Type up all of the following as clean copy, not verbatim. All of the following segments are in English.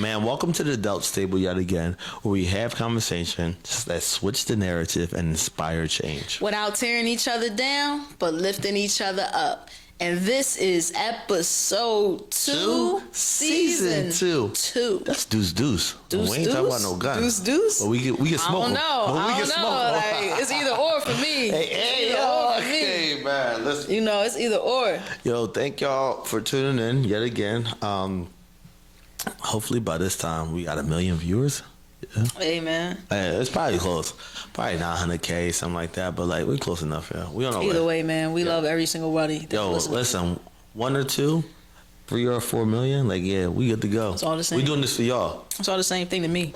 Man, welcome to the Adults Table yet again, where we have conversations that switch the narrative and inspire change. Without tearing each other down, but lifting each other up. And this is episode 2, season 2. That's deuce. We ain't Deuce? talking about no gun. Deuce? But we can smoke. I don't know. Like, it's either or for me. Hey, man. Listen. You know, it's either or. Yo, thank y'all for tuning in yet again. Hopefully by this time we got 1 million viewers. Yeah. Hey, man. It's probably close. Probably 900K, something like that. But like, we're close enough, yeah. We don't know. Either way, man. We love every single buddy. Yo, listen, 1 or 2, 3 or 4 million, like, yeah, we good to go. It's all the same. We doing this for y'all. It's all the same thing to me.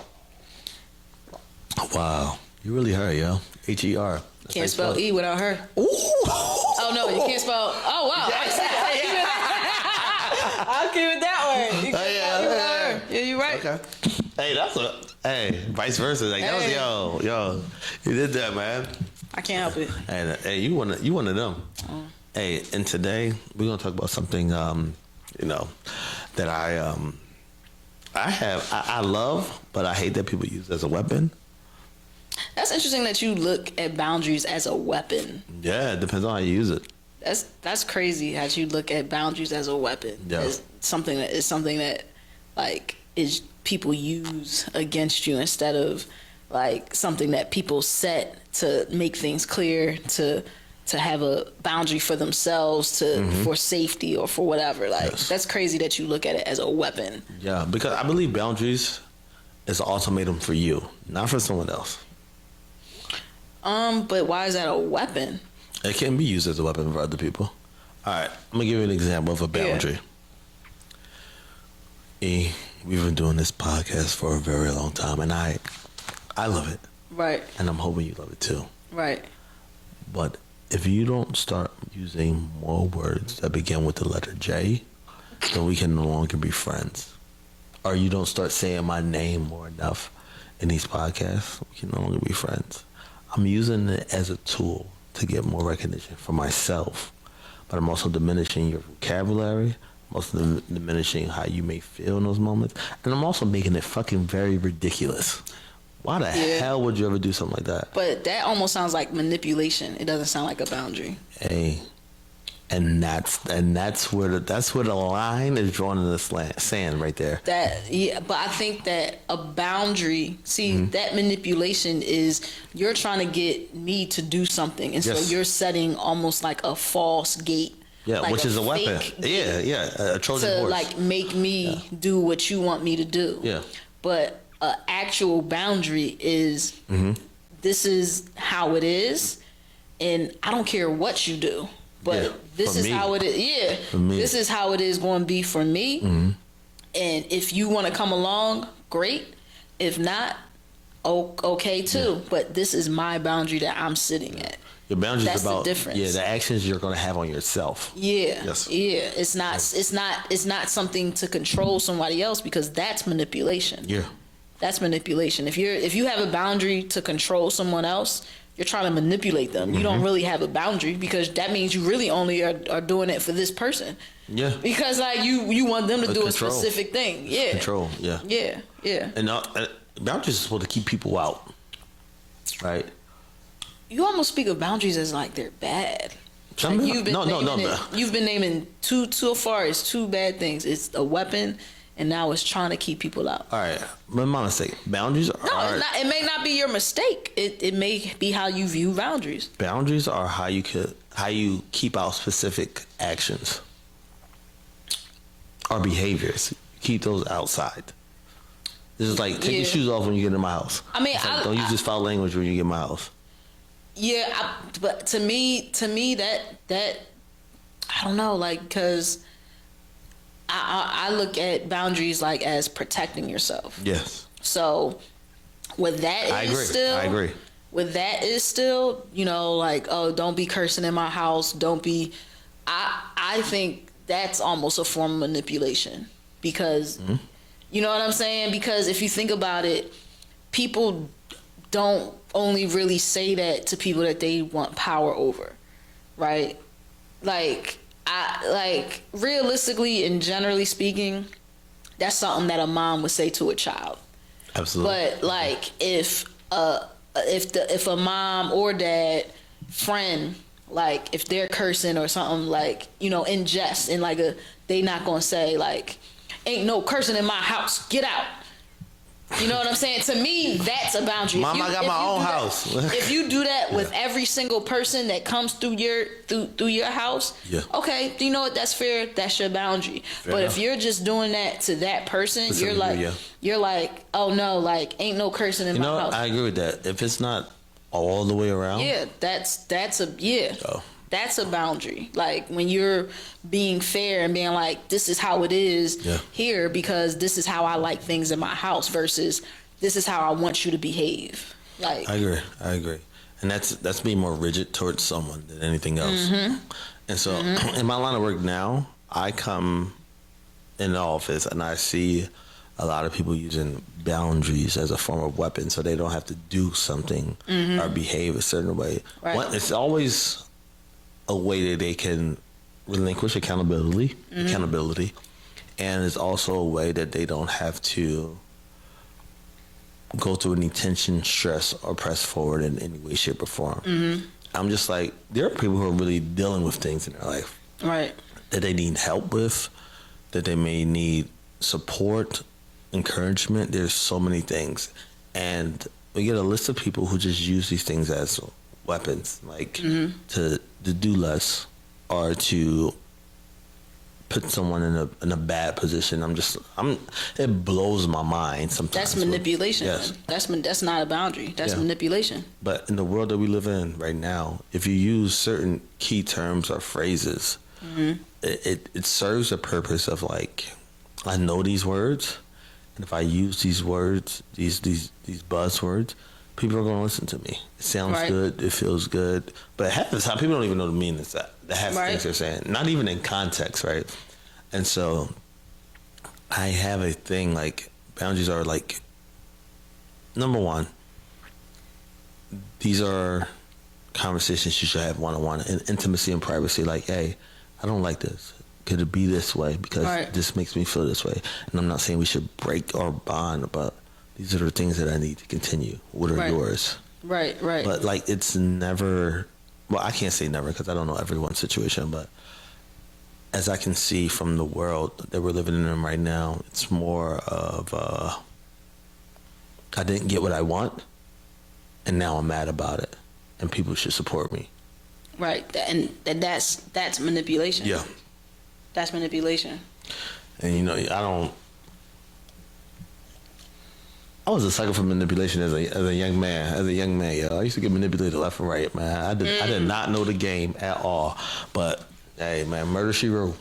Wow, you really her, yo. HER. Can't spell E without her. Ooh. Oh no, you can't spell. Oh wow. I'll keep it that way. You can't spell E without her. Yeah, you're right. Okay. Hey, vice versa. Like, that was yo, you did that, man. I can't help it. Hey, you one of them. Oh. Hey, and today we're gonna talk about something, that I love, but I hate that people use as a weapon. That's interesting that you look at boundaries as a weapon. Yeah, it depends on how you use it. That's crazy that you look at boundaries as a weapon. Yeah. As something that like is people use against you instead of like something that people set to make things clear, to have a boundary for themselves, for safety or for whatever. Like, yes. That's crazy that you look at it as a weapon. Yeah, because I believe boundaries is an ultimatum for you, not for someone else. But why is that a weapon? It can be used as a weapon for other people. All right, I'm gonna give you an example of a boundary. Yeah. We've been doing this podcast for a very long time, and I love it. Right. And I'm hoping you love it too. Right. But if you don't start using more words that begin with the letter J, then we can no longer be friends. Or you don't start saying my name more enough in these podcasts, we can no longer be friends. I'm using it as a tool to get more recognition for myself, but I'm also diminishing your vocabulary. I'm also diminishing how you may feel in those moments, and I'm also making it fucking very ridiculous. Why the hell would you ever do something like that? But that almost sounds like manipulation. It doesn't sound like a boundary. Hey, and that's where the line is drawn in the sand right there. But I think that a boundary, that manipulation is you're trying to get me to do something, and so you're setting almost like a false gate. Yeah, like which is a weapon. A Trojan to horse. like make me do what you want me to do. Yeah. But an actual boundary is this is how it is, and I don't care what you do, but this is how it is. Yeah, this is how it is going to be for me. And if you want to come along, great. If not, okay too. Yeah. But this is my boundary that I'm sitting at. Your boundaries That's about the difference. the actions you're going to have on yourself. Yeah. Yes. Yeah. It's not something to control somebody else, because that's manipulation. Yeah. That's manipulation. If you have a boundary to control someone else, you're trying to manipulate them. You don't really have a boundary, because that means you really only are doing it for this person. Yeah. Because like you want them to do a specific thing. Yeah. Control. Yeah. Yeah. Yeah. And boundaries are supposed to keep people out, right? You almost speak of boundaries as like they're bad. Like you've been naming so far as two bad things. It's a weapon, and now it's trying to keep people out. All right, but my mistake. Boundaries are. No, it's not, it may not be your mistake. It may be how you view boundaries. Boundaries are how you keep out specific actions or behaviors. Keep those outside. This is like take your shoes off when you get in my house. I mean, don't use this foul language when you get in my house. Yeah, but to me that I don't know, like, because I look at boundaries like as protecting yourself. Yes. So with that I agree. With that is still, like, oh, don't be cursing in my house. Don't be. I think that's almost a form of manipulation, because you know what I'm saying? Because if you think about it, people don't only really say that to people that they want power over, right? Like realistically and generally speaking, that's something that a mom would say to a child. Absolutely. But like if a mom or dad friend, like if they're cursing or something, like, you know, in jest, and like they not gonna say like, ain't no cursing in my house, get out. You know what I'm saying? To me, that's a boundary. Mom, I got my own house. If you do that with every single person that comes through your house, yeah. Okay, you know what? That's fair. That's your boundary. Fair but enough. If you're just doing that to that person, you're like, oh no, like ain't no cursing in my house. I agree with that. If it's not all the way around, that's a boundary. Like when you're being fair and being like, this is how it is here because this is how I like things in my house versus this is how I want you to behave. Like I agree. And that's being more rigid towards someone than anything else. Mm-hmm. And so in my line of work now, I come in the office and I see a lot of people using boundaries as a form of weapon so they don't have to do something or behave a certain way. Right. It's always a way that they can relinquish accountability, and it's also a way that they don't have to go through any tension, stress, or press forward in any way, shape, or form. Mm-hmm. I'm just like, there are people who are really dealing with things in their life, right? That they need help with, that they may need support, encouragement. There's so many things, and we get a list of people who just use these things as weapons, like to do less or to put someone in a bad position. It blows my mind sometimes. That's manipulation. Yes. That's not a boundary. That's manipulation. But in the world that we live in right now, if you use certain key terms or phrases, it serves a purpose of like, I know these words, and if I use these words, these buzzwords, people are going to listen to me. It sounds good. It feels good. But half the time, people don't even know the meaning of that. The half the things they're saying. Not even in context, right? And so I have a thing like boundaries are like, number one, these are conversations you should have one-on-one in intimacy and privacy. Like, hey, I don't like this. Could it be this way? Because this makes me feel this way. And I'm not saying we should break our bond, but these are the things that I need to continue. What are yours? Right. But like, it's never, well, I can't say never because I don't know everyone's situation, but as I can see from the world that we're living in right now, it's more of, I didn't get what I want, and now I'm mad about it, and people should support me. Right, and that's manipulation. Yeah. That's manipulation. And you know, I was a sucker for manipulation as a young man. Yo, I used to get manipulated left and right, man. I did not know the game at all. But hey, man, murder she wrote.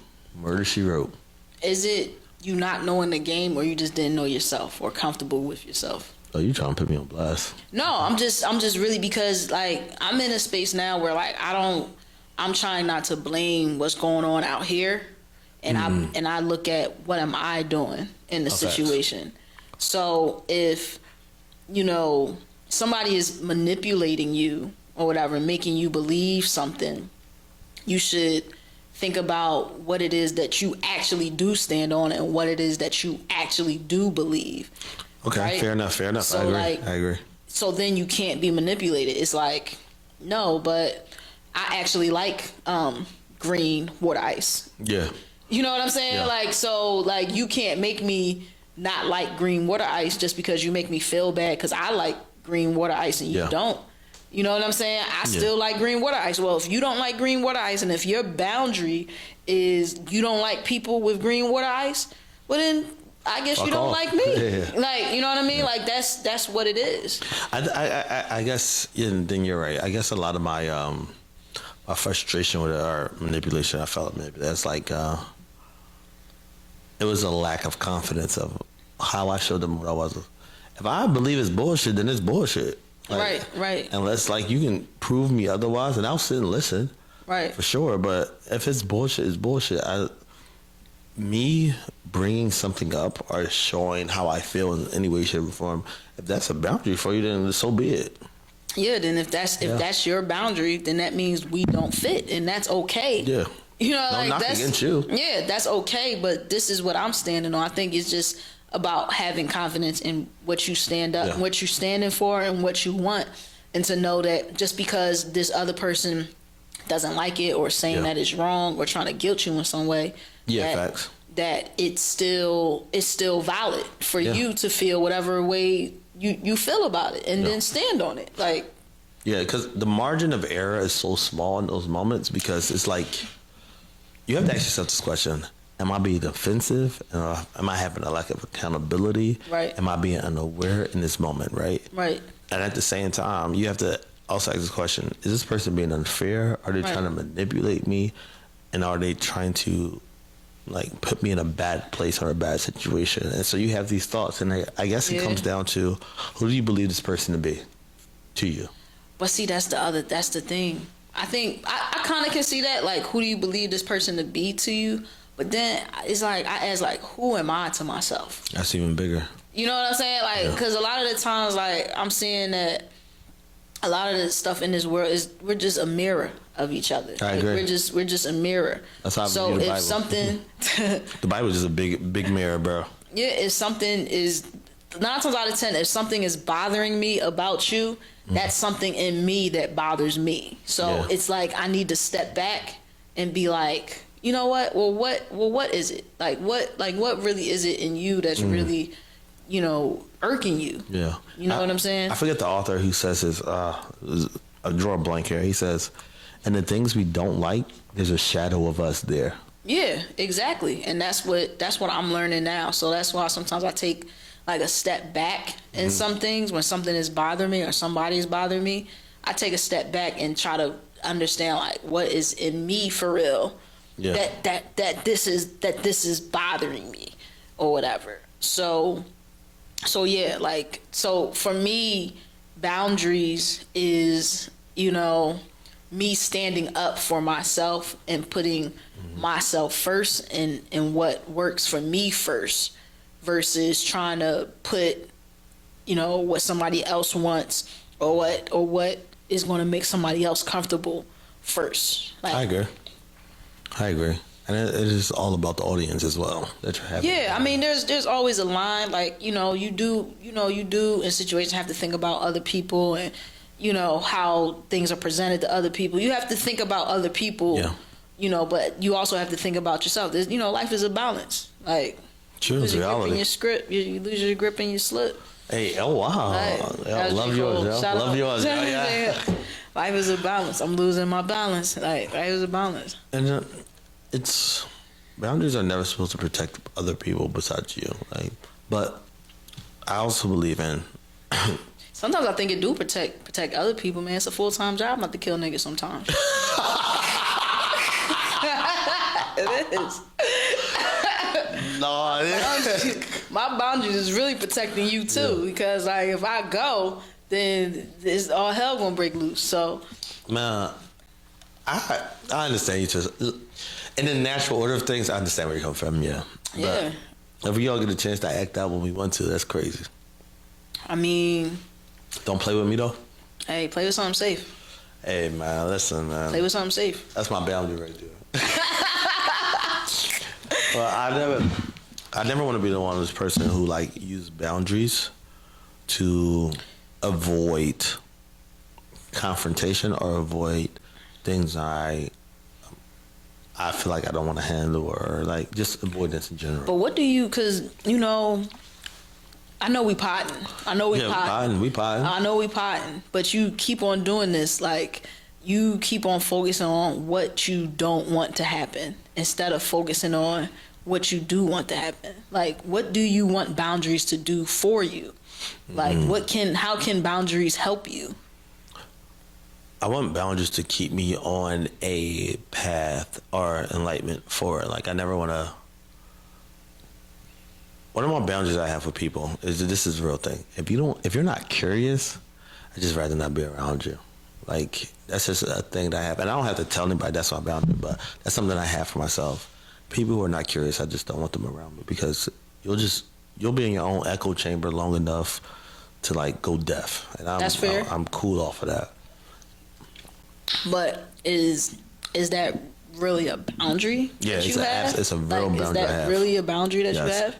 Is it you not knowing the game, or you just didn't know yourself or comfortable with yourself? Oh, you trying to put me on blast? No, I'm just really, because like I'm in a space now where like I'm trying not to blame what's going on out here, and I look at what am I doing in the situation. So if, you know, somebody is manipulating you or whatever, making you believe something, you should think about what it is that you actually do stand on and what it is that you actually do believe. Okay, right? Fair enough. So I agree. So then you can't be manipulated. It's like, no, but I actually like green water ice. Yeah. You know what I'm saying? Yeah. Like, so like you can't make me not like green water ice just because you make me feel bad because I like green water ice and you don't. You know what I'm saying? I still like green water ice. Well, if you don't like green water ice, and if your boundary is you don't like people with green water ice, well then I guess you don't like me. Yeah. Like, you know what I mean? Yeah. Like that's what it is. I guess then you're right. I guess a lot of my my frustration with our manipulation, I felt maybe that's like it was a lack of confidence of how I showed them what I was. If I believe it's bullshit, then it's bullshit. Like, right. Unless like you can prove me otherwise, and I'll sit and listen. Right. For sure. But if it's bullshit, it's bullshit. Me bringing something up or showing how I feel in any way, shape, or form, if that's a boundary for you, then so be it. Yeah, then if that's your boundary, then that means we don't fit, and that's okay. Yeah. You know, No, like not that's against you. Yeah, that's okay. But this is what I'm standing on. I think it's just about having confidence in what you stand up, what you're standing for, and what you want, and to know that just because this other person doesn't like it or saying that it's wrong or trying to guilt you in some way, facts. That it's still valid for you to feel whatever way you feel about it, and then stand on it. Like, yeah, because the margin of error is so small in those moments, because it's like you have to ask yourself this question: am I being defensive? Am I having a lack of accountability? Right. Am I being unaware in this moment? Right. Right. And at the same time, you have to also ask this question: is this person being unfair? Are they trying to manipulate me? And are they trying to like put me in a bad place or a bad situation? And so you have these thoughts, and I guess it comes down to, who do you believe this person to be to you? But see, that's the thing. I think I kind of can see that, like, who do you believe this person to be to you? But then it's like, I ask, like, who am I to myself? That's even bigger. You know what I'm saying? Like, because a lot of the times, like, I'm seeing that a lot of the stuff in this world is, we're just a mirror of each other. I agree. We're just a mirror. That's how I so view the if Bible. something The Bible is just a big mirror, bro. Yeah, if something is 9 times out of 10, if something is bothering me about you, that's something in me that bothers me. So it's like, I need to step back and be like, you know what? Well, what is it? What really is it in you that's really, irking you? Yeah. You know what I'm saying? I forget the author who says this. I draw a blank here. He says, and the things we don't like, there's a shadow of us there. Yeah, exactly. And that's what I'm learning now. So that's why sometimes I take like a step back in some things. When something is bothering me or somebody's bothering me, I take a step back and try to understand, like, what is in me for real. Yeah. That this is bothering me or whatever. So yeah, like, so for me, boundaries is, me standing up for myself and putting myself first and what works for me first, versus trying to put, what somebody else wants or what is going to make somebody else comfortable first. Like, I agree. And it is all about the audience as well that you're having. Yeah, I mean, there's always a line, like, you do in situations have to think about other people and, how things are presented to other people. You have to think about other people, but you also have to think about yourself. There's, life is a balance. Like, true, you lose your reality. grip in your script, you lose your grip and you slip. Hey, oh wow. I love yours, yo. Love yours. Yeah. Life is a balance. I'm losing my balance. Like, life is a balance. And boundaries are never supposed to protect other people besides you. Like, but I also believe in. Sometimes I think it do protect other people, man. It's a full-time job not to kill niggas sometimes. It is. No, my boundaries is really protecting you too, because like, if I go, then it's all hell gonna break loose. So, man, I understand you too. In the natural order of things, I understand where you come from. Yeah. Yeah. But if we all get a chance to act out when we want to, that's crazy. I mean, don't play with me though. Hey, play with something safe. Hey man, listen, man. Play with something safe. That's my boundary right there. Well, I never want to be the one of this person who like use boundaries to avoid confrontation or avoid things I feel like I don't want to handle, or like just avoidance in general. But what do you? Because I know we potting. I know we potting. We potting. I know we potting. But you keep on doing this, like, you keep on focusing on what you don't want to happen instead of focusing on what you do want to happen. Like, what do you want boundaries to do for you? Like, how can boundaries help you? I want boundaries to keep me on a path or enlightenment forward. Like, I never want to. One of my boundaries I have for people is that this is a real thing. If you're not curious, I'd just rather not be around you. Like, that's just a thing that I have. And I don't have to tell anybody that's my boundary, but that's something I have for myself. People who are not curious, I just don't want them around me, because you'll be in your own echo chamber long enough to like go deaf. And that's fair. I'm cool off of that. But is that really a boundary that you have? It's a real boundary. Is that really a boundary that you have?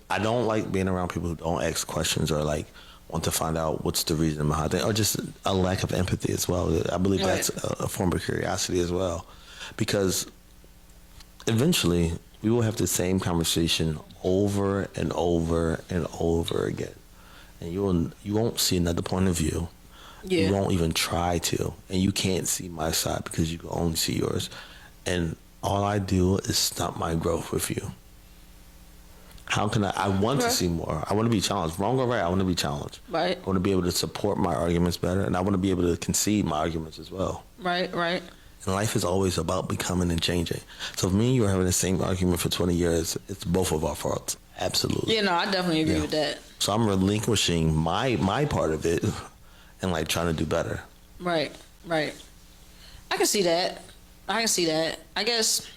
I don't like being around people who don't ask questions or like want to find out what's the reason behind it, or just a lack of empathy as well. I believe that's a form of curiosity as well, because eventually we will have the same conversation over and over and over again, and you won't see another point of view. Yeah. You won't even try to, and you can't see my side because you can only see yours. And all I do is stop my growth with you. How can I want to see more. I want to be challenged. Wrong or right, I want to be challenged. Right. I want to be able to support my arguments better, and I want to be able to concede my arguments as well. Right. And life is always about becoming and changing. So if me and you are having the same argument for 20 years, it's both of our faults. Absolutely. Yeah, no, I definitely agree with that. So I'm relinquishing my part of it and like trying to do better. Right. I can see that. I guess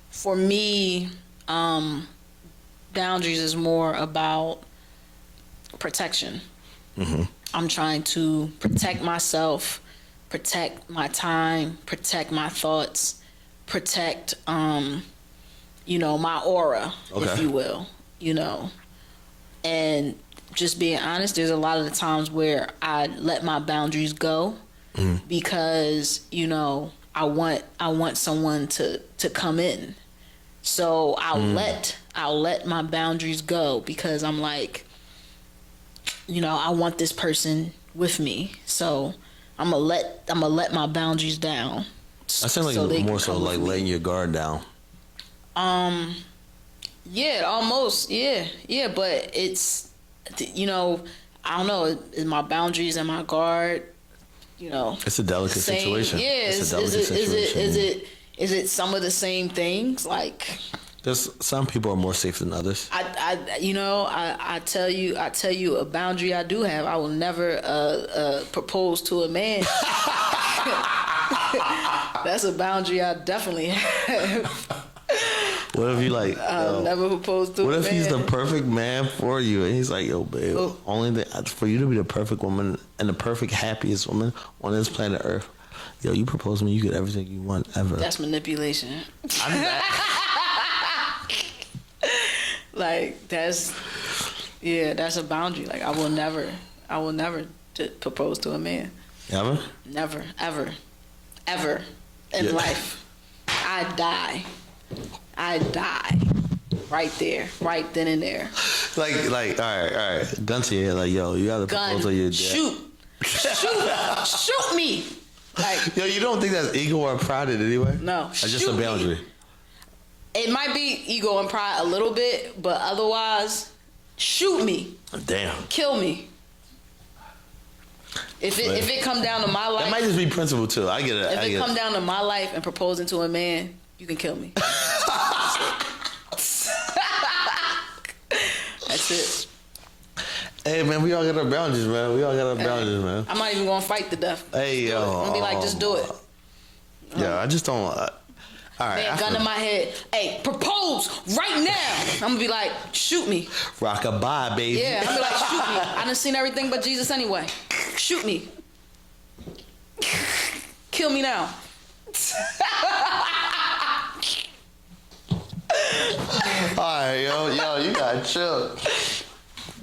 for me, boundaries is more about protection. Mm-hmm. I'm trying to protect myself, protect my time, protect my thoughts, protect, my aura, if you will, and just being honest, there's a lot of the times where I let my boundaries go because, I want someone to come in. So I'll let my boundaries go because I'm like, I want this person with me. So I'm gonna let my boundaries down. I sound like more so like letting your guard down. Yeah, almost. Yeah. But it's, I don't know. Is my boundaries and my guard, It's a delicate situation. Yeah. It's a delicate situation. Is it some of the same things? Like, there's some people are more safe than others. I tell you a boundary I do have. I will never propose to a man. That's a boundary I definitely have. What if you I'll never propose to a man. What if he's the perfect man for you and he's like, yo, babe, only for you to be the perfect woman and the perfect happiest woman on this planet Earth, yo, you propose to me, you get everything you want ever. That's manipulation. Like that's a boundary. Like I will never propose to a man. Ever? Never, ever in life. I die right there, right then and there. Like, all right, gun to your head, like, yo, you gotta propose to your dad. Shoot me. Like, yo, you don't think that's ego or pride in any way? No, that's just a boundary. Me. It might be ego and pride a little bit, but otherwise, shoot me. Damn. Kill me. If it come down to my life, that might just be principle too. I get it. If it come down to my life and proposing to a man, you can kill me. That's it. Hey man, we all got our boundaries, man. Man. I'm not even gonna fight to death. Hey yo, I'm gonna be like, just do it. Yeah, I just don't. All right, man, gun to my head. Hey, propose right now. I'm gonna be like, shoot me. Rock-a-bye, baby. Yeah, I'm gonna be like, shoot me. I done seen everything but Jesus anyway. Shoot me. Kill me now. Alright, yo, you gotta chill.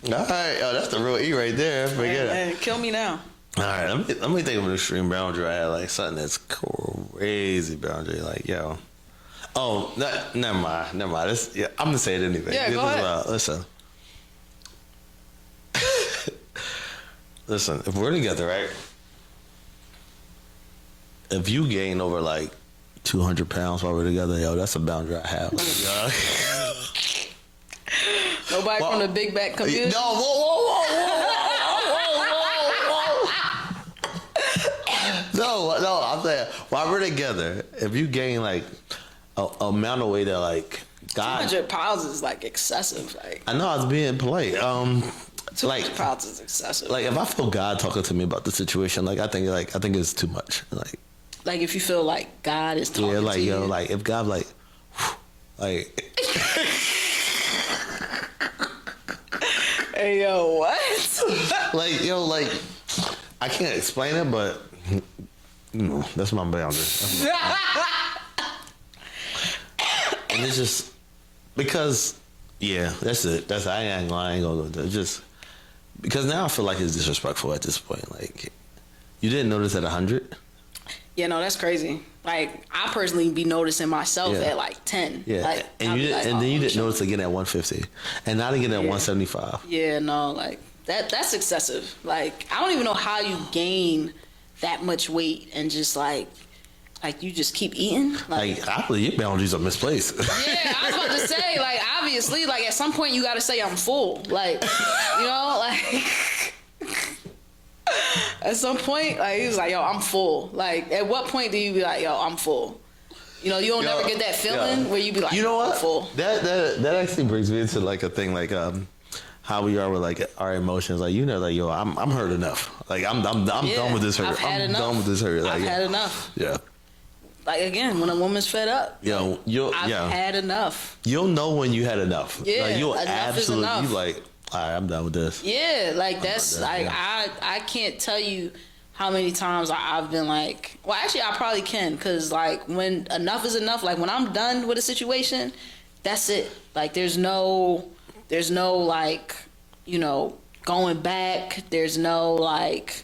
Alright, yo, that's the real E right there. Forget it. Kill me now. Alright, let me think of an extreme boundary I had, like something that's crazy boundary, like, yo. Oh, never mind. I'm gonna say it anyway. Yeah, go ahead. Listen, if we're together, right? If you gain over like 200 pounds while we're together, yo, that's a boundary I have. Nobody from the big back community? No, whoa. No, I'm saying, while we're together, if you gain like a amount of weight that like God, 200 pounds is like excessive. Like, I know I was being polite. 200 pounds is excessive. Like if I feel God talking to me about the situation, like I think it's too much. Like if you feel like God is talking to you. Like if God like hey yo, what? like I can't explain it, but that's my boundary. And it's just because, yeah, that's it. I ain't gonna go there. Just because now I feel like it's disrespectful at this point. Like, you didn't notice at 100. Yeah, no, that's crazy. Like, I personally be noticing myself at like 10. Yeah, like, and you didn't, and then you didn't notice again at 150, and not again at 175. Yeah, no, like that's excessive. Like, I don't even know how you gain that much weight and just like you just keep eating. Like I believe your boundaries are misplaced. Yeah, I was about to say, like, obviously, like at some point you got to say I'm full. Like, you know, like. At some point, like, he was like, yo, I'm full. Like, at what point do you be like, yo, I'm full? You know, you don't never get that feeling where you be like, you know what? I'm full. That actually brings me into like a thing like how we are with like our emotions. Like, you know, like, yo, I'm hurt enough. Like I'm done with this hurt. I'm done with this hurt. Like, I've had enough. Yeah. Like, again, when a woman's fed up, yo, I've had enough. You'll know when you had enough. Yeah, like, you'll absolutely, you like, all right, I'm done with this. Yeah, like that's like I can't tell you how many times I've been like, well, actually I probably can, because like when enough is enough, like when I'm done with a situation, that's it. Like there's no like, you know, going back. There's no like,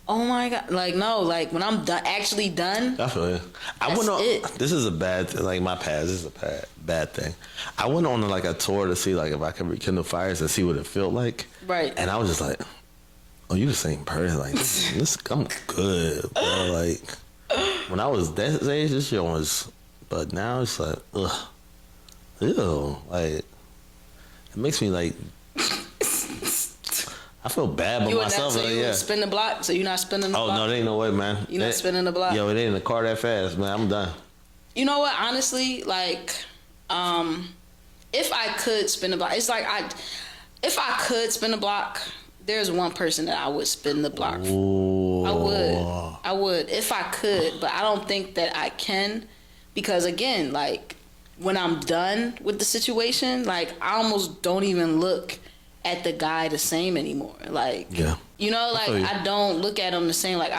oh my God, like no, like when I'm done, actually done. I feel you. I went on. This is a bad thing. Like my past, this is a bad thing. I went on like a tour to see like if I could rekindle fires and see what it felt like. Right. And I was just like, oh, you the same person. Like this, I'm good, bro. Like when I was that age, this shit was. But now it's like, ugh, ew. Like it makes me like. I feel bad about myself. So you spin the block? So you're not spinning the block? Oh, no, there ain't no way, man. You're not spinning the block? Yo, it ain't in the car that fast, man. I'm done. You know what? Honestly, like, if I could spin the block, it's like if I could spin the block, there's one person that I would spin the block for. Ooh. I would if I could, but I don't think that I can, because again, like when I'm done with the situation, like I almost don't even look at the guy the same anymore. Like, yeah, you know, like I don't look at him the same. Like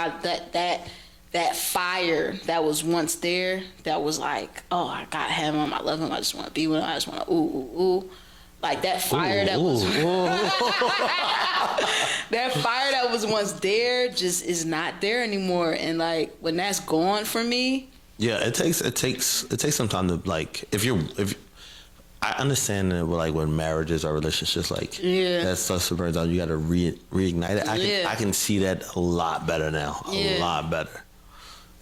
that fire that was once there, that was like, oh, I gotta have him, I love him, I just want to be with him, I just want to ooh. Like that fire that fire that was once there just is not there anymore. And like when that's gone for me, yeah, it takes some time to like if I understand that like when marriages or relationships like that stuff burns out, you got to reignite it. I can see that a lot better now, a lot better,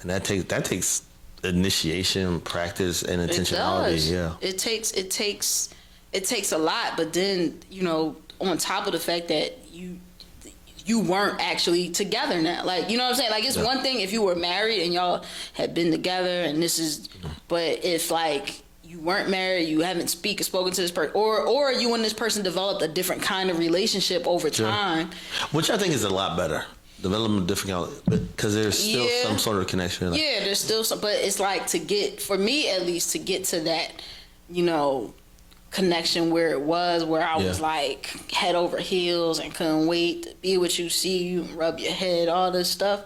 and that takes initiation, practice, and intentionality. Yeah, it takes a lot. But then, you know, on top of the fact that you weren't actually together now, like, you know what I'm saying? Like, it's one thing if you were married and y'all had been together, and this is, but if like you weren't married, you haven't spoken to this person, or you and this person developed a different kind of relationship over time, which I think is a lot better. Development difficult because there's still some sort of connection. Like, yeah, there's still some, but it's like for me at least, to get to that, you know, connection where I was like head over heels and couldn't wait to be with you, see you, rub your head, all this stuff.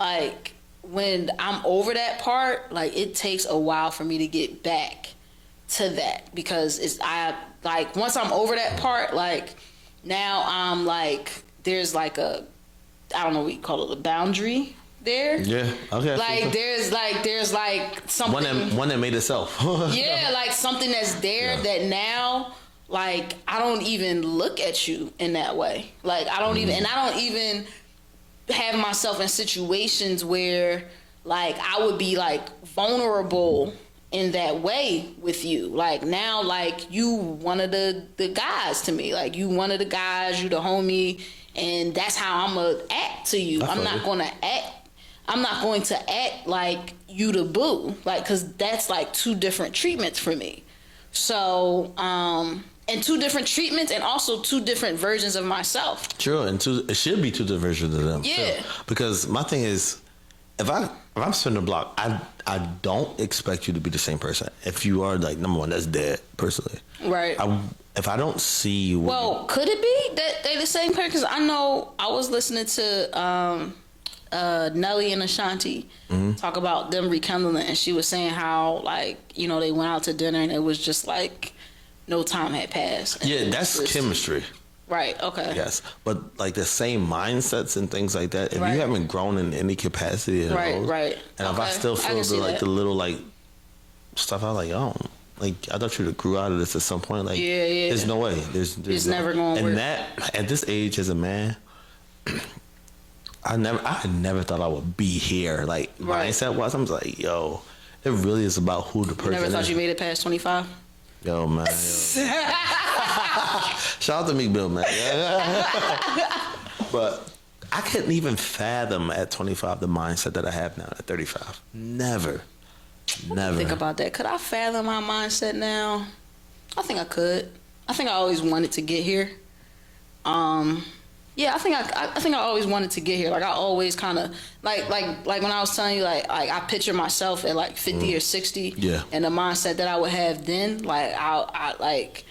Like when I'm over that part, like it takes a while for me to get back to that, because once I'm over that part, like now I'm like there's like a, I don't know what you call it, a boundary there. Yeah. Okay. Like there's like something. One that made itself. Yeah, like something that's there that now, like I don't even look at you in that way. Like I don't even have myself in situations where like I would be like vulnerable in that way with you. Like now, like you one of the guys to me. Like you one of the guys, you the homie, and that's how I'm gonna act to you. I'm not going to act like you the boo, like, cause that's like two different treatments for me. So, and two different treatments, and also two different versions of myself. True, and it should be two different versions of them. Yeah. Too. Because my thing is, if I'm spinning a block, I don't expect you to be the same person. If you are like number one, that's dead personally. Right. If I don't see you, well, could it be that they're the same person? Because I know I was listening to Nelly and Ashanti talk about them rekindling, and she was saying how, like, you know, they went out to dinner and it was just like no time had passed. Yeah, that's chemistry. Right. Okay. Yes, but like the same mindsets and things like that. If you haven't grown in any capacity, at all, right. And if I still feel the little like stuff, I was like, oh, like I thought you grew out of this at some point. Like, there's no way. There's it's never going to work. And that at this age as a man, I never thought I would be here. Like mindset wise, I'm like, yo, it really is about who the person is. Never thought you made it past 25. Yo, man. Shout out to Meek Mill, man. But I couldn't even fathom at 25 the mindset that I have now at 35. Never. Think about that. Could I fathom my mindset now? I think I could. I think I always wanted to get here. Yeah, I think I always wanted to get here. Like I always kind of like when I was telling you like I picture myself at like 50 or 60. Yeah. And the mindset that I would have then, like I like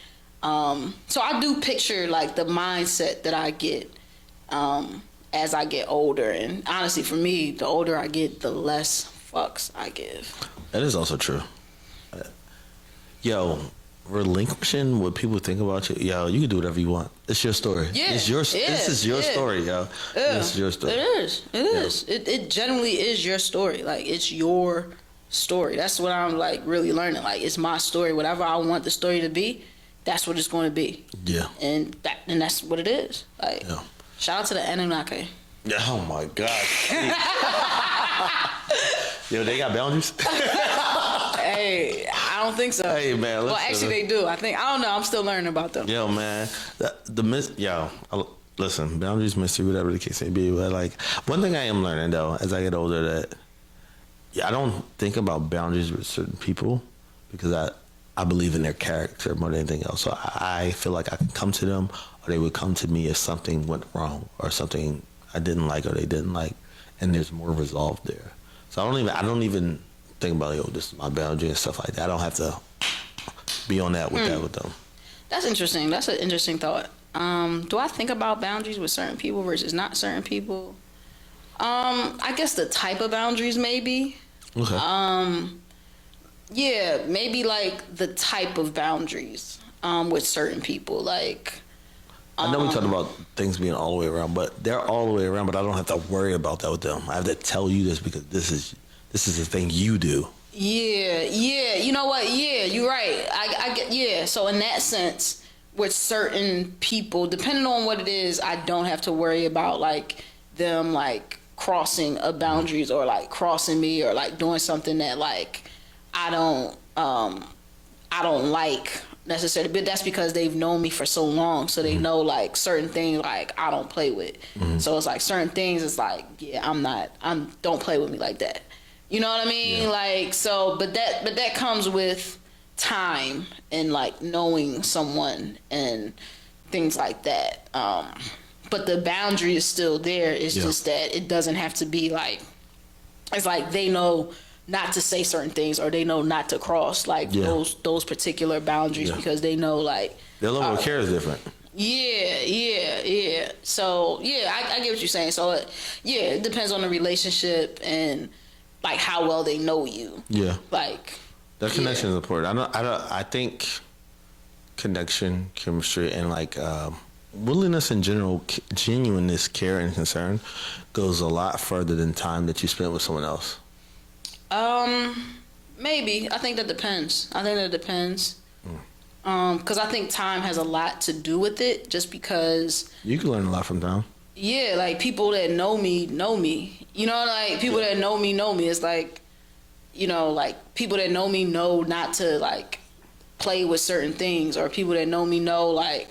so I do picture like the mindset that I get as I get older. And honestly, for me, the older I get, the less fucks I give. That is also true. Yo, relinquishing what people think about you, yo, you can do whatever you want. It's your story. Yeah, this is your story, yo. Yeah. This is your story. It is. It is. It generally is your story. Like it's your story. That's what I'm like really learning. Like it's my story. Whatever I want the story to be, that's what it's going to be. Yeah. And that's what it is. Like shout out to the Anunnaki. Oh my God. Yo, they got boundaries? Hey, I don't think so. Hey, man. Well, actually, they do. I don't know. I'm still learning about them. Yo, man. Listen, boundaries, mystery, whatever the case may be. But, like, one thing I am learning, though, as I get older, that I don't think about boundaries with certain people because I believe in their character more than anything else. So I feel like I can come to them or they would come to me if something went wrong or something I didn't like or they didn't like, and there's more resolve there. So I don't even think about, yo, this is my boundary and stuff like that. I don't have to be on that with them. That's interesting. That's an interesting thought. Do I think about boundaries with certain people versus not certain people? I guess the type of boundaries maybe. Okay. Yeah, maybe like the type of boundaries with certain people. Like I know we talked about things being all the way around, but they're all the way around, but I don't have to worry about that with them. I have to tell you this because this is the thing you do. Yeah. You know what? Yeah, you're right. I get, yeah. So in that sense, with certain people, depending on what it is, I don't have to worry about like them like crossing a boundaries or like crossing me or like doing something that like I don't like necessarily, but that's because they've known me for so long, so they know like certain things like I don't play with. So it's like certain things it's like, yeah, don't play with me like that. You know what I mean? Like so, but that comes with time and like knowing someone and things like that. But the boundary is still there. It's just that it doesn't have to be like, it's like they know not to say certain things or they know not to cross like those particular boundaries because they know like their level of care is different. Yeah. So I get what you're saying. So it depends on the relationship and like how well they know you. Yeah. Like that connection is important. I think connection, chemistry, and like willingness in general, genuineness, care, and concern goes a lot further than time that you spend with someone else. Maybe. I think that depends. Because I think time has a lot to do with it, just because you can learn a lot from time. Yeah, like people that know me. You know, like people that know me. It's like, you know, like people that know me know not to like play with certain things, or people that know me know like,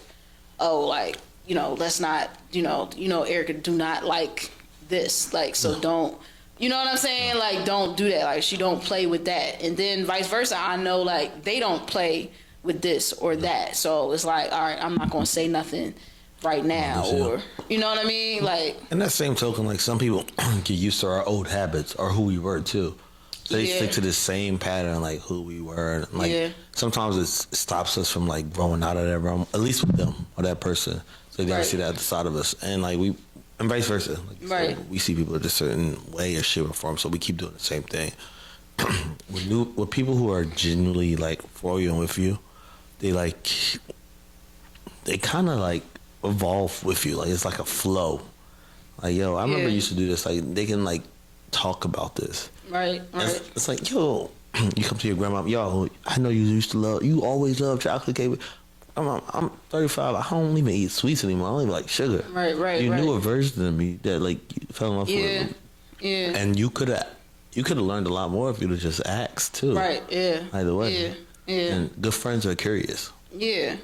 oh, like, you know, let's not, you know, Erica, do not like this, like, so don't. You know what I'm saying? Like, don't do that. Like, she don't play with that. And then vice versa, I know, like, they don't play with this or that. So it's like, all right, I'm not going to say nothing right now. Or, you know what I mean? Like. And that same token, like, some people get used to our old habits or who we were, too. They stick to the same pattern, like, who we were. And, like, sometimes it stops us from, like, growing out of that realm, at least with them or that person. So they don't see that at the side of us. And, like, And vice versa. Like Right. we see people in a certain way or shape or form, so we keep doing the same thing. With people who are genuinely like for you and with you, they kind of like evolve with you. Like it's like a flow. Like yo, I remember you used to do this. Like they can like talk about this. Right. It's like yo, you come to your grandma. Yo, I know you always loved chocolate cake. I'm 35. I don't even eat sweets anymore. I don't even like sugar. Right. You knew a version of me that like you fell in love with. Yeah. And you could have learned a lot more if you'd have just asked too. Right. Yeah. Either way. Yeah. And good friends are curious. Yeah.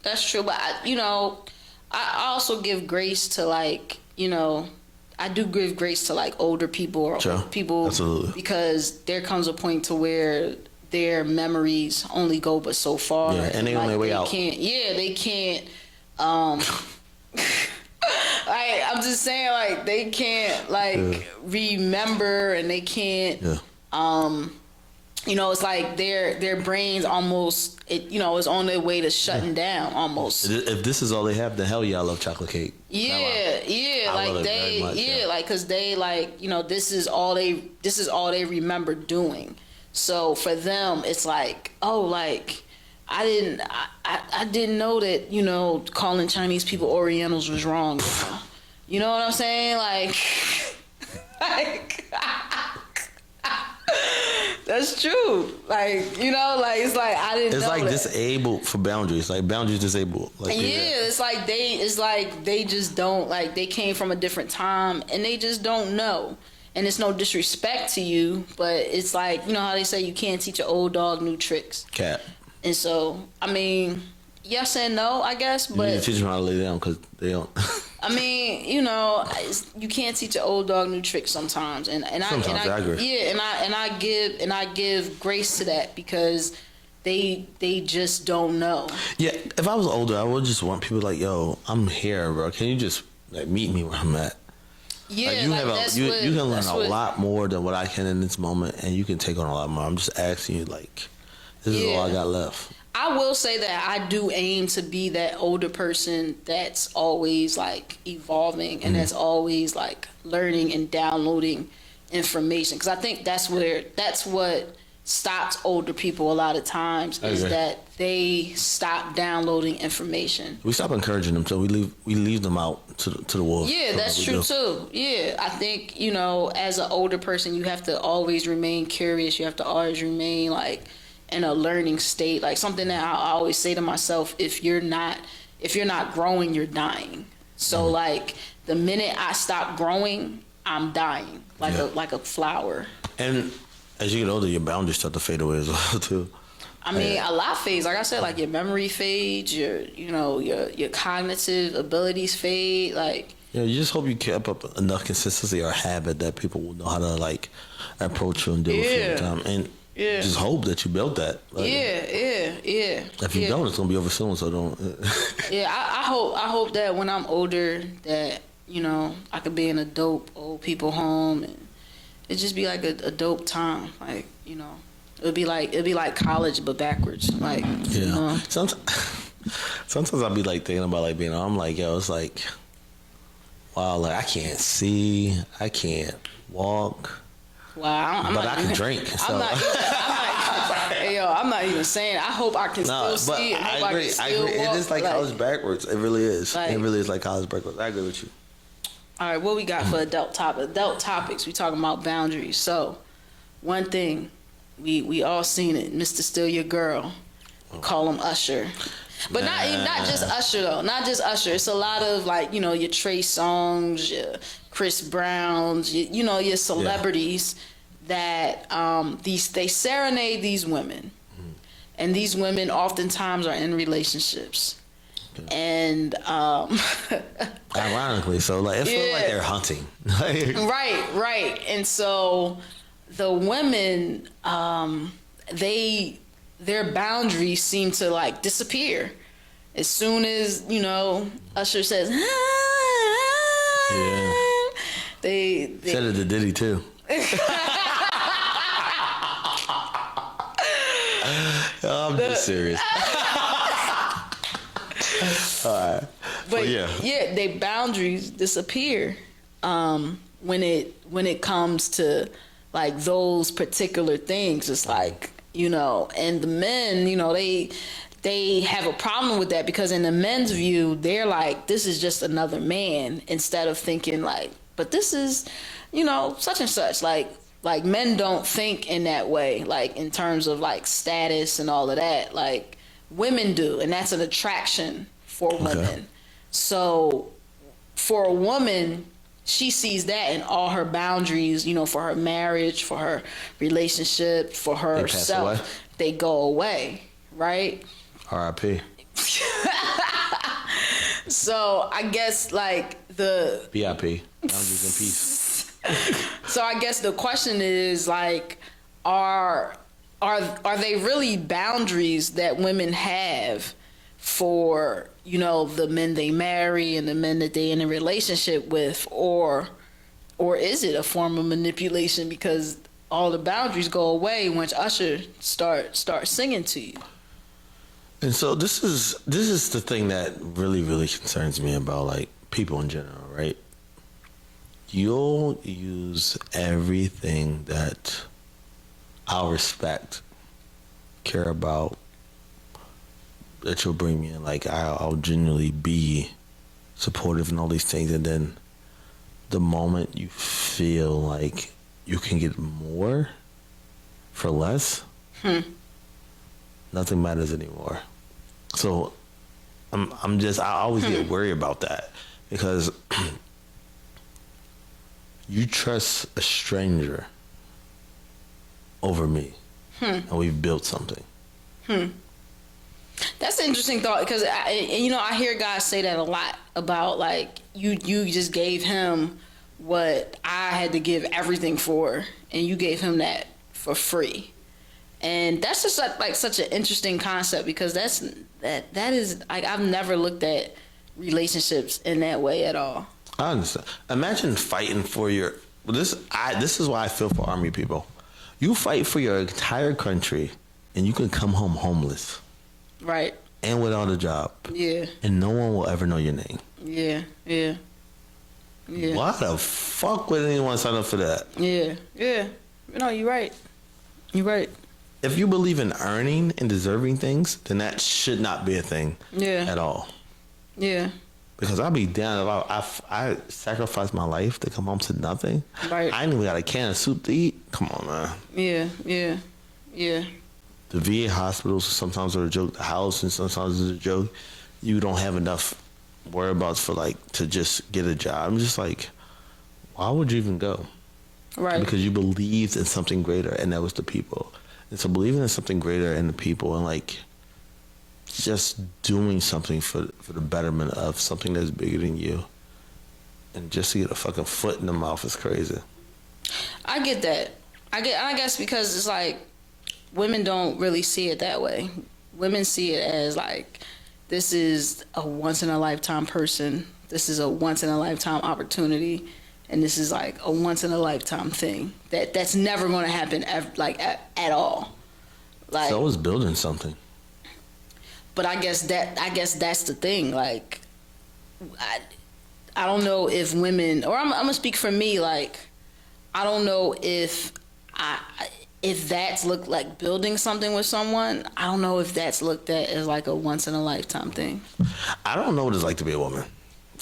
That's true. But I also give grace to like I do give grace to like older people or Sure. people, Absolutely. because there comes a point to where their memories only go but so far. Yeah, and they on their way out. They can't. I'm just saying, like they can't remember, and they can't. Yeah. It's like their brains almost is on their way to shutting down almost. If this is all they have, then hell yeah, I love chocolate cake. Yeah, I love it very much, like because they this is all they remember doing. So for them, it's like, oh, like I didn't know that calling Chinese people Orientals was wrong. You know what I'm saying? Like that's true. Like it's like I didn't. It's know like that. Disabled for boundaries. Like boundaries disabled. Like it's like they just don't, like they came from a different time and they just don't know. And it's no disrespect to you, but it's like how they say you can't teach an old dog new tricks. Cat. And so I mean, yes and no, I guess. But you need to teach them how to lay down because they don't. I mean, you can't teach an old dog new tricks sometimes, and I agree. Yeah, and I give grace to that because they just don't know. Yeah, if I was older, I would just want people like, yo, I'm here, bro. Can you just like meet me where I'm at? Yeah, like you can learn a lot more than what I can in this moment, and you can take on a lot more. I'm just asking you, like, this is all I got left. I will say that I do aim to be that older person that's always like evolving and that's always like learning and downloading information, because I think that's what stops older people a lot of times is that they stop downloading information. We stop encouraging them, so we leave them out to the wolves. Yeah, that's true too. Yeah, I think as an older person, you have to always remain curious. You have to always remain like in a learning state, like something that I always say to myself: if you're not growing, you're dying. So like the minute I stop growing, I'm dying, like a flower. And as you get older, your boundaries start to fade away as well too. I mean, a lot fades. Like I said, like your memory fades, your cognitive abilities fade. Like you just hope you kept up enough consistency or habit that people will know how to like approach you and deal with you in time. And just hope that you built that. Like, If you don't, it's gonna be over soon. So don't. I hope that when I'm older, that I could be in a dope old people home, and it just be like a dope time. Like it'd be like college but backwards. Like Sometimes I'll be like thinking about like being. I'm like, yo, it's like, wow, like I can't see, I can't walk. Wow, but I can drink. So. I'm not even saying. I hope I can still see. I agree. It is like college backwards. It really is. It really is like college backwards. I agree with you. All right, what we got for adult topics? We talking about boundaries. So, one thing, we all seen it. Mr. Still Your Girl, call him Usher, but not just Usher though. Not just Usher. It's a lot of like your Trey Songz, your Chris Browns, your celebrities that they serenade these women, and these women oftentimes are in relationships. And ironically, so like it feels like they're hunting. right. And so the women, their boundaries seem to like disappear as soon as Usher says. They said it to Diddy too. I'm just serious. All right. But yeah, they boundaries disappear when it comes to like those particular things. It's like, you know, and the men, you know, they have a problem with that because in the men's view, they're like, this is just another man, instead of thinking like, but this is, you know, such and such. Like men don't think in that way, like in terms of like status and all of that. Like women do, and that's an attraction for women. Okay. So for a woman, she sees that in all her boundaries, you know, for her marriage, for her relationship, for herself, they go away, right? R.I.P. So I guess like the B.I.P. Boundaries in peace. So I guess the question is like, are they really boundaries that women have for, you know, the men they marry and the men that they in a relationship with, or is it a form of manipulation because all the boundaries go away once Usher start singing to you? And so this is the thing that really, really concerns me about like people in general, right? You'll use everything that I'll respect, care about, that you'll bring me in. Like I'll genuinely be supportive and all these things, and then the moment you feel like you can get more for less, nothing matters anymore. So I always get worried about that because you trust a stranger over me, and we've built something. That's an interesting thought because I hear guys say that a lot about like you just gave him what I had to give everything for, and you gave him that for free, and that's just like such an interesting concept because that is like I've never looked at relationships in that way at all. I understand. Imagine fighting for your this is why I feel for Army people. You fight for your entire country, and you can come home homeless. Right. And without a job. Yeah. And no one will ever know your name. Yeah. Why the fuck would anyone sign up for that? Yeah. No, you're right. If you believe in earning and deserving things, then that should not be a thing at all. Yeah. Because I'll be down if I sacrifice my life to come home to nothing. Right. I ain't even got a can of soup to eat. Come on, man. Yeah. The VA hospitals sometimes are a joke. The house and sometimes is a joke. You don't have enough whereabouts for like to just get a job. I'm just like, why would you even go? Right. Because you believed in something greater, and that was the people. And so believing in something greater and the people, and like just doing something for the betterment of something that's bigger than you, and just to get a fucking foot in the mouth is crazy. I get that. I guess because it's like women don't really see it that way. Women see it as like, this is a once in a lifetime person. This is a once in a lifetime opportunity, and this is like a once in a lifetime thing that's never going to happen at all. Like, so is building something. But I guess that's the thing. Like, I don't know if women, or I'm gonna speak for me. Like, I don't know if that's looked like building something with someone. I don't know if that's looked at as like a once in a lifetime thing. I don't know what it's like to be a woman.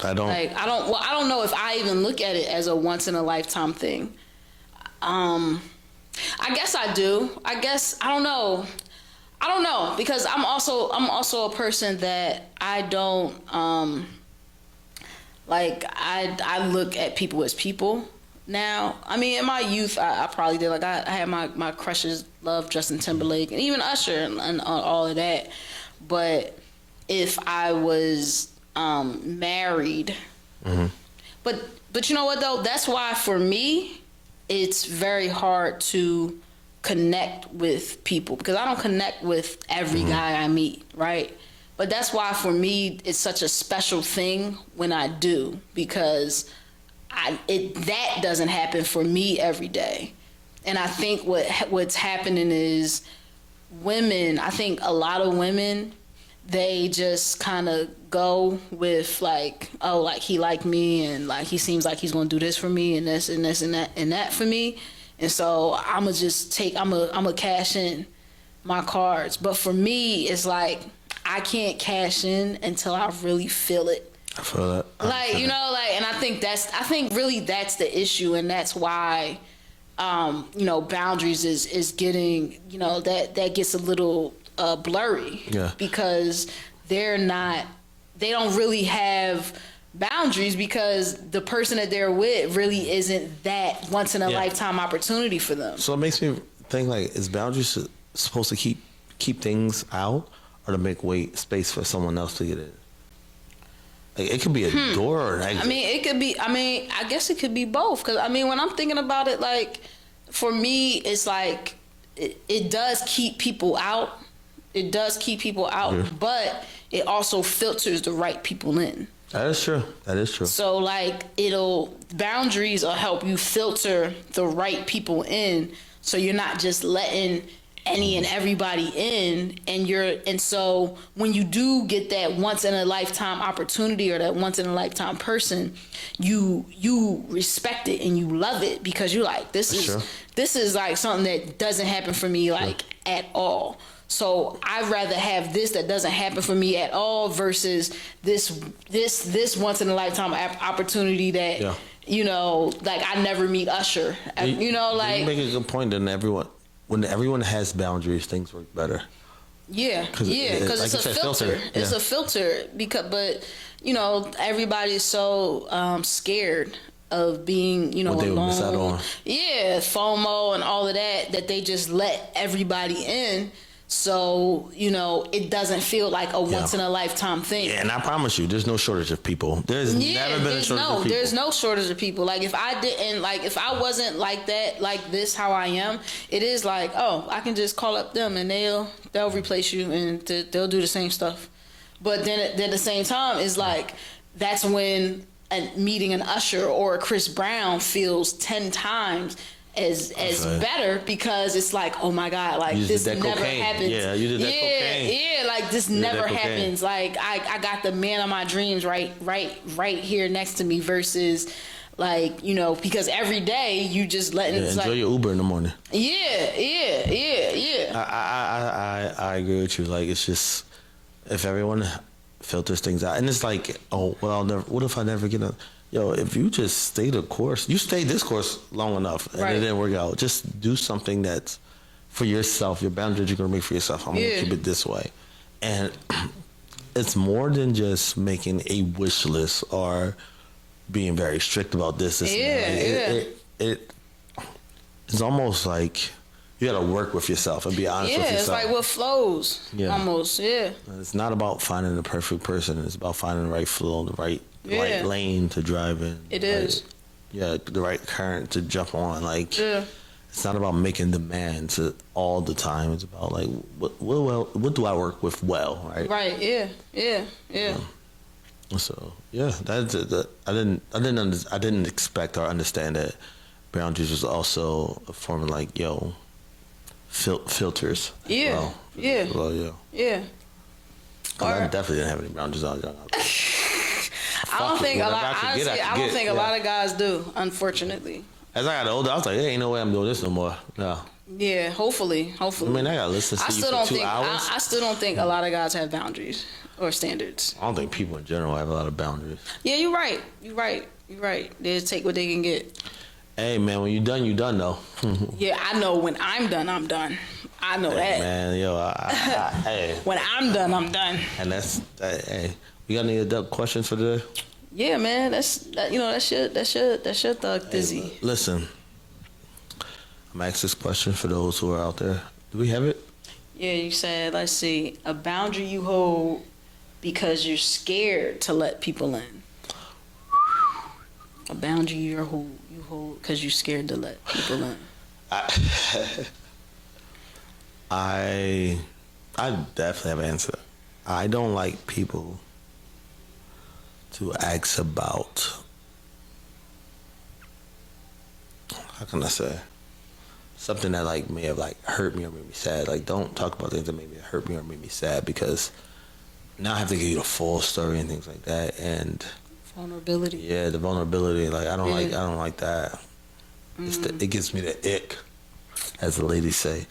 I don't know if I even look at it as a once in a lifetime thing. I guess I do. I don't know because I'm also a person that I don't I look at people as people now. I mean, in my youth, I probably did. Like, I had my crushes, love Justin Timberlake and even Usher and all of that. But if I was married, but you know what though? That's why for me, it's very hard to connect with people because I don't connect with every guy I meet, right? But that's why for me it's such a special thing when I do, because that doesn't happen for me every day. And I think what's happening is women, I think a lot of women, they just kind of go with like, oh, like he liked me and like he seems like he's gonna do this for me and this and this and that for me, and so I'ma cash in my cards. But for me, it's like I can't cash in until I really feel it. I feel that. Like, you know, like, and I think really that's the issue, and that's why, you know, boundaries is getting, you know, that gets a little blurry. Yeah. Because they don't really have boundaries because the person that they're with really isn't that once in a lifetime opportunity for them. So it makes me think, like, is boundaries supposed to keep things out or to make space for someone else to get in? Like, it could be a door or an exit. I mean, it could be. I mean, I guess it could be both. Because I mean, when I'm thinking about it, like, for me, it's like it does keep people out. It does keep people out, but it also filters the right people in. That is true. That is true. So, like, boundaries will help you filter the right people in, so you're not just letting any and everybody in, and so when you do get that once in a lifetime opportunity or that once in a lifetime person, you respect it and you love it because you're like, this is like something that doesn't happen for me like at all. So I'd rather have this that doesn't happen for me at all versus this once in a lifetime opportunity that you know, like I never meet Usher. You know, like, you make a good point. That when everyone has boundaries, things work better. Yeah, because it's a filter. It's a filter but you know, everybody is so scared of being, you know, what they alone. miss out on. Yeah, FOMO and all of that they just let everybody in. So, you know, it doesn't feel like a once in a lifetime thing. Yeah, and I promise you, there's no shortage of people. There's never been a shortage of people. There's no shortage of people. Like, if I wasn't like that, like this, how I am, it is like, oh, I can just call up them and they'll replace you and they'll do the same stuff. But then at the same time, it's like, that's when meeting an Usher or a Chris Brown feels 10 times as better, because it's like, oh my God, like this never happens. Yeah, you did that cocaine. Yeah, like this never happens. Like I got the man of my dreams right here next to me versus like, you know, because every day you just letting enjoy your Uber in the morning. Yeah. I agree with you. Like, it's just, if everyone filters things out, and it's like, oh, well, what if I never get a... Yo, if you just stay the course, you stayed this course long enough and it didn't work out. Just do something that's for yourself, your boundaries you're going to make for yourself. I'm going to keep it this way. And it's more than just making a wish list or being very strict about this. It's almost like you got to work with yourself and be honest with yourself. Yeah, it's like what flows. Yeah. Almost, yeah. It's not about finding the perfect person. It's about finding the right flow, the right lane to drive in. It is. Yeah, the right current to jump on. Like, it's not about making demands all the time. It's about like, what do I work with well, right? Right. Yeah. So that's it. I didn't expect or understand that boundaries was also a form of like, filters. Yeah. Yeah. I definitely didn't have any boundaries on. I don't think a lot of guys do, unfortunately. As I got older, I was like, there ain't no way I'm doing this no more. No. Yeah, hopefully. I mean, I got to listen to you for 2 hours. I still don't think a lot of guys have boundaries or standards. I don't think people in general have a lot of boundaries. Yeah, you're right. They just take what they can get. Hey, man, when you're done, you're done, though. Yeah, I know when I'm done, I'm done. I know that. Man, hey. When I'm done, I'm done. And that's, hey. You got any adult questions for today? Yeah, man. That's your thug dizzy. Hey, listen, I'm asking this question for those who are out there. Do we have it? Yeah, you said, let's see, a boundary you hold because you're scared to let people in. A boundary you hold because you're scared to let people in. I definitely have an answer. I don't like people to ask about, how can I say, something that like may have like hurt me or made me sad. Like, don't talk about things that maybe hurt me or made me sad, because now I have to give you the full story and things like that, and vulnerability. Yeah, the vulnerability. Like I don't like that. It gives me the ick, as the ladies say.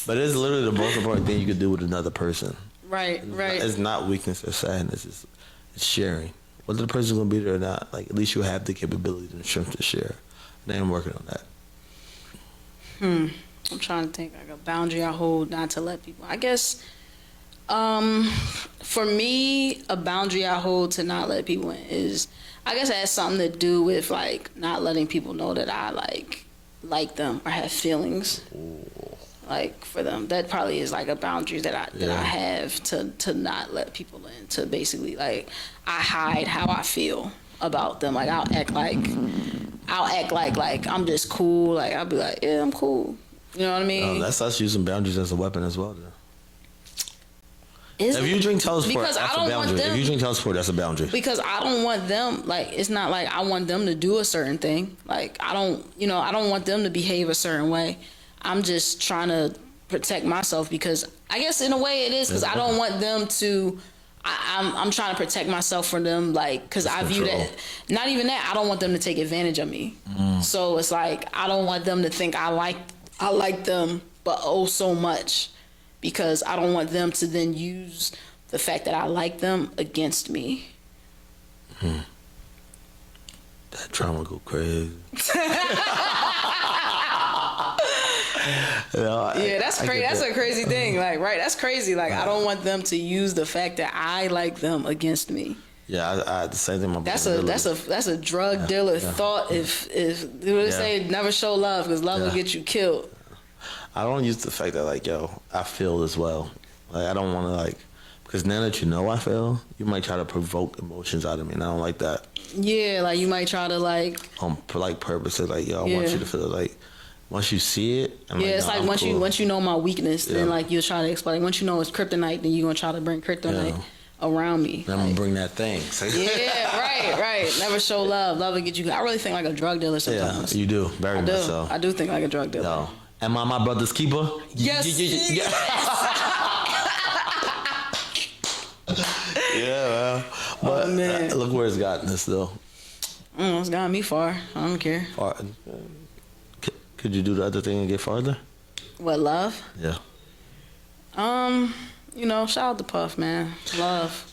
But it's literally the most important thing you could do with another person. Right. It's not weakness or sadness. It's sharing. Whether the person's gonna be there or not, like at least you have the capability and the strength to share. And I'm working on that. I'm trying to think like a boundary I hold not to let people. I guess, for me, a boundary I hold to not let people in is, I guess it has something to do with like not letting people know that I like them or have feelings. Ooh. Like for them, that probably is like a boundary that I have to not let people in. To basically like I hide how I feel about them. Like I'll act like I'm just cool. Like I'll be like, yeah, I'm cool. You know what I mean? That's us using boundaries as a weapon as well. If you drink Telesport, that's a boundary. If you drink Telesport, that's a boundary. Because I don't want them, like, it's not like I want them to do a certain thing. Like, I don't want them to behave a certain way. I'm just trying to protect myself because I guess in a way it is because I don't want them to, I'm trying to protect myself from them, like, because I view that, not even that, I don't want them to take advantage of me. So it's like, I don't want them to think I like them, but oh so much. Because I don't want them to then use the fact that I like them against me. That trauma go crazy. Yeah, that's crazy. That's a crazy thing. Like, right? That's crazy. Like, I don't want them to use the fact that I like them against me. Yeah, I the same thing. That's a drug dealer thought. If they say never show love because love will get you killed. I don't use the fact that like, yo, I feel as well. Like I don't want to like, because now that you know I feel, you might try to provoke emotions out of me, and I don't like that. Yeah, like you might try to like for like purposes, like yo, I want you to feel like once you see it. It's like once you know my weakness, then like you'll try to explain. Once you know it's kryptonite, then you're gonna try to bring kryptonite around me. And I'm gonna bring that thing. Yeah, right. Never show love. Love will get you. I really think like a drug dealer sometimes. Yeah, you do. Very much so. I do think like a drug dealer. No. Am I my brother's keeper? Yes. Yeah, well. But look where it's gotten us, though. It's gotten me far. I don't care. Far. Could you do the other thing and get farther? What, love? Yeah. Shout out to Puff, man. Love.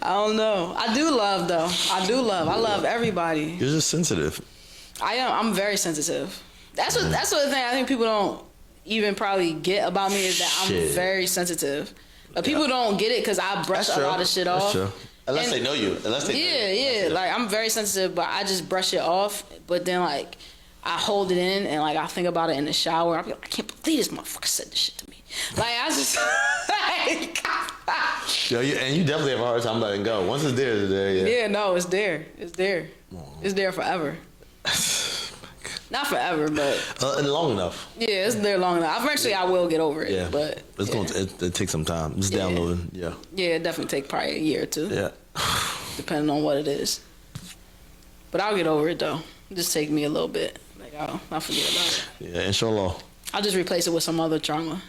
I don't know. I do love, though. I love everybody. You're just sensitive. I am. I'm very sensitive. That's what the thing I think people don't even probably get about me is that I'm very sensitive. But people don't get it because I brush a lot of shit off. That's true. Unless they know you. Yeah. Like, I'm very sensitive, but I just brush it off. But then, like, I hold it in and, like, I think about it in the shower. I be like, I can't believe this motherfucker said this shit to me. Like, I just, like... and you definitely have a hard time letting go. Once it's there, it's there, Yeah, no, it's there. It's there. It's there forever. Not forever, but... long enough. Yeah, it's there long enough. Eventually, I will get over it. Yeah. But it's going to take some time. Just downloading, Yeah, it definitely take probably a year or two. Yeah. Depending on what it is. But I'll get over it, though. Just take me a little bit. Like, I'll forget about it. Yeah, inshallah. I'll just replace it with some other trauma.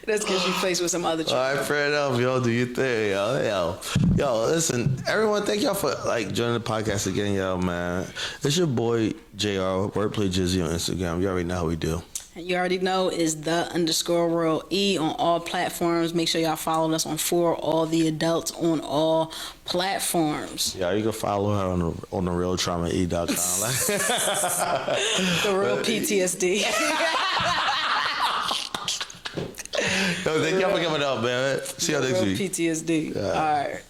Let's get replaced with some other trauma. All right, fair enough. Yo, do your thing, yo. Yo, listen, everyone, thank y'all for, like, joining the podcast again, yo, man. It's your boy, JR, Wordplay Jizzy on Instagram. You already know how we do. You already know is _World_E on all platforms. Make sure y'all follow us on For All the Adults on all platforms. Yeah, you can follow her on the realtraumae.com. The real PTSD. Yo, thank y'all for coming up, man. See y'all next week. PTSD. All right.